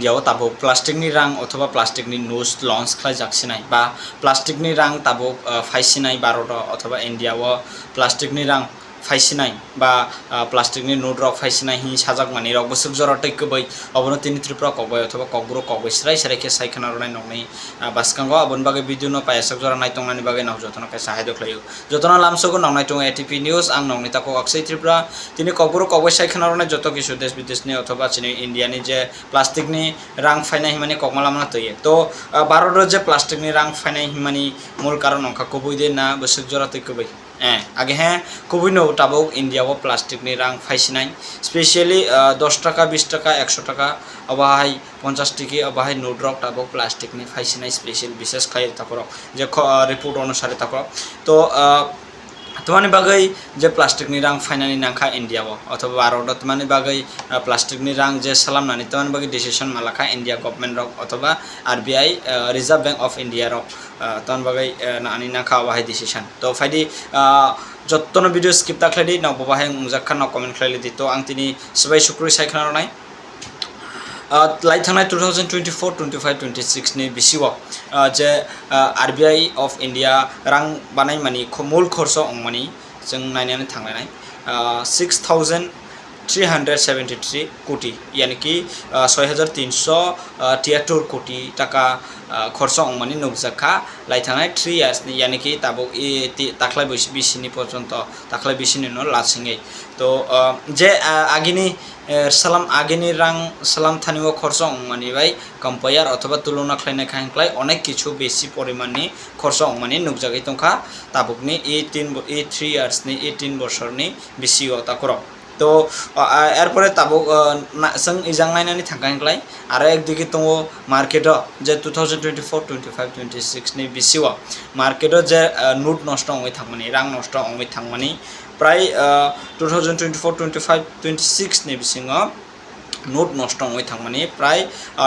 India o tabuk plastic ni rang othoba plastic ni nose launch khlai jaksinai ba plastic ni rang tabuk phaisinai Bharat othoba India o plastic ni rang phaisinai ba plastic ni note rok phaisinai hi sajak mani rok busuk jora tei kubai obono tini tripura kokbai othoba kokbro kokbai srai ke saikana ronai nokni baskango abon bagai video no payasak jora naitongani bagai nak jotono ke sahai doklayo jotono lamsogo nongnai tong ATP news ang nongni tako aksai tripura tini kokbro kokbai saikana ronai joto kisu desh bidesh ni othoba chini India ni je plastic ni rang phainai himani kokmalamana toye to Bharat je plastic ni rang phainai himani mul karon ongkha kubui de na busuk jora tei kubai আগে হ্যাঁ খুবই no তাবক India ও plastic নি রাং ফাইসিনাই specially 10 টাকা 20 টাকা 100 টাকা অবাহাই 50 টিকি অবাহাই note rock তাবক plastic নি ফাইসিনাই special বিশেষ খাই তাকর যে রিপোর্ট অনুসারে তাকর তো তোমানি বাগৈ যে plastic ni rang fainani nangkha India o othoba Bharat তোমানি বাগৈ plastic ni rang je salamnani তোমানি বাগৈ decision malakha India government rok othoba RBI Reserve Bank of India rok তোমানি বাগৈ nani nangkha bahai decision to faidi jottono video skip takledi na bahai mungjakha na comment khlaili dito ang tini sabai sukrui saikana ronai lai thangnai 2024 25 26 ni bisiwo je RBI of India rang banai mani mul khorso ongmani jeng nainani thangnai 6373 কোটি yani ki 6373 কোটি টাকা খরচা ongmani nukjakha lai thangnai 3 years ni yani ki tabuk taklai bisini porjonto taklai bisini no lasingei to je agini salam agini rang salam thaniwo khorcha ongmani bai compare othoba tulona khlainai khanklai onek kichu beshi porimani khorcha ongmani nukjagai tongkha tabukni 3 years ni 18 বছর ni bisio takoro তো এরপরে তাবক जों ইজাং নাইনানি থাকাংক্লাই আর একদিকে তো মার্কেটে যে 2024 25 26 ni bisio মার্কেটে যে নোট নষ্ট হই থাকমানি রাং নষ্ট হই থাকমানি প্রায় 2024 25 26 ni bisingo নোট নষ্ট হই থাকমানি প্রায়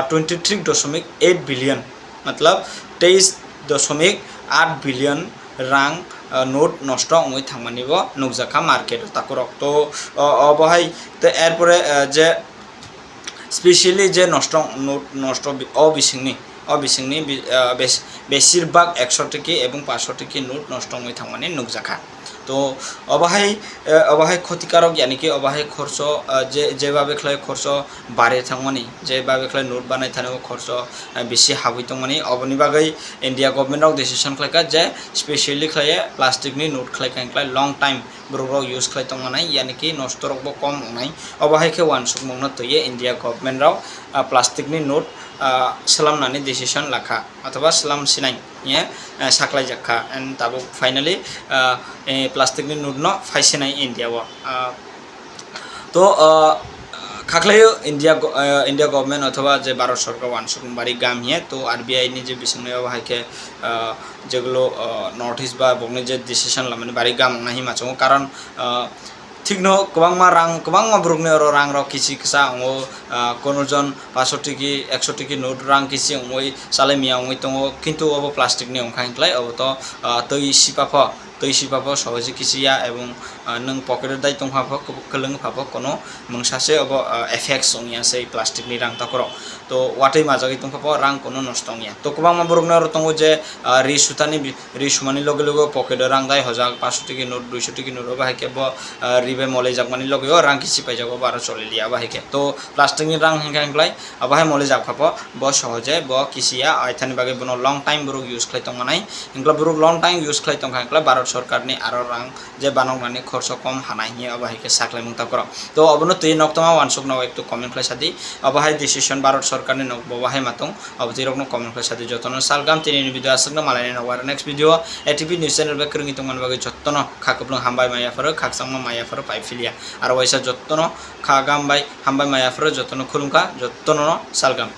23.8 বিলিয়ন मतलब 23.8 বিলিয়ন রাং নোট নষ্ট হই থাকমানিবো নুকজাখা মার্কেট তাকরক তো অবহাই তো এরপরে যে স্পেশালি যে নষ্ট নোট নষ্ট অবিসিংনি বেশিরভাগ 100 টিকি এবং 500 টিকি নোট নষ্ট হই থাকমানি নুকজাখা তো অবাহাই ক্ষতিকারক यानी कि অবাহাই খরচ যেভাবে খেলায় খরচ বাড়ে থাকমানি যেভাবে খেলায় নোট বানাই থানাও খরচ বেশি হাবই থাকমানি অবনি বাগৈ ইন্ডিয়া গভর্নমেন্ট অফ ডিসিশন খাইকা যে স্পেশালি খাইয়ে প্লাস্টিক নি নোট খাইखाय লং টাইম ব্রো ইউজ খাই থাকমানাय यानी कि নষ্ট রকব কম নাই অবাহাইকে ওয়ান সুক মংনা তয়ে ইন্ডিয়া গভর্নমেন্ট রাव প্লাস্টিক নি note salamnani decision lakha athoba salam sinai ye saklai jakha and tabo finally plastic ni note no phaisinai India wa to খাকলাইও ইন্ডিয়া গভর্নমেন্ট অথবা যে ভারত সরকার ওয়ানসুকুমবাড়ি গাম হিয়ে তো RBI ni যে বিসংনায় বাহাইকে যেগুলো নর্থ ইস্ট বা বংনি যে ডিসিশন লামানি বাড়ি গাম নাহি মাচং কারণ ঠিক ন কবাংমা ব্রুকনি অর রাং রক কিছি কিসা ও কোনজন 500 টিকি 100 টিকি নোট রাং কিছি ওই সালে মিয়া ওই তো কিন্তু অব প্লাস্টিক নি অংখাইক্লাই অব তো তৈ সিপাফ সহজে কিছিয়া এবং নং পকেটের দাই তংফাফ কলং ফাফ কোনো মংসাসে অব এফেক্টস ওনিয়া সেই প্লাস্টিক নি রাং তাকর তো ওয়াটাই মাজাগি তংফাফ রাং কোনো নষ্ট ওনিয়া তো কবাংমা ব্রুকনি অর তং যে রিসুমানি লগে লগে পকেটের রাং দাই হজাক 500 টিকি নোট 200 টিকি নোট বাহাইকে রিবে মলে জাকমানি লগে রাং কিছি পাই যাব 12 চলে লিয়া বাহাইকে তো প্লাস্টিক নি রাং হেংখাংলাই বাহাই মলে জাকফাফ ব সহজে ব কিছিয়া আইথানি বাগে বনো লং টাইম ব্রুক ইউজ খাই তংমানাই ইংলা ব্রুক লং টাইম ইউজ খাই তংখাংলা ভারত সরকারনি আরো রাং যে বানংনানি খরচ কম হানাই হি অবাহিকে সাকলাই মুক্তা কর তো অবনো তুই নক্তমা ওয়ানসুক নাও একটু কমেন্ট প্লাই সাদি অবাহাই ডিসিশন ভারত সরকারনি নক ববাহাই মাতং অবতি রকম কমেন্ট প্লাই সাদি যতন সালগাম তিনি ভিডিও আসক না মালানি নবার next video ATP news channel বে করঙ্গি তংমান বাগে যতন খাকপ্লং হামবাই মায়াফার খাকসাংমা মায়াফার পাইফিলিয়া আর ওয়াইসা যতন খাগাম বাই হামবাই মায়াফার যতন খুলুমকা যতন সালগাম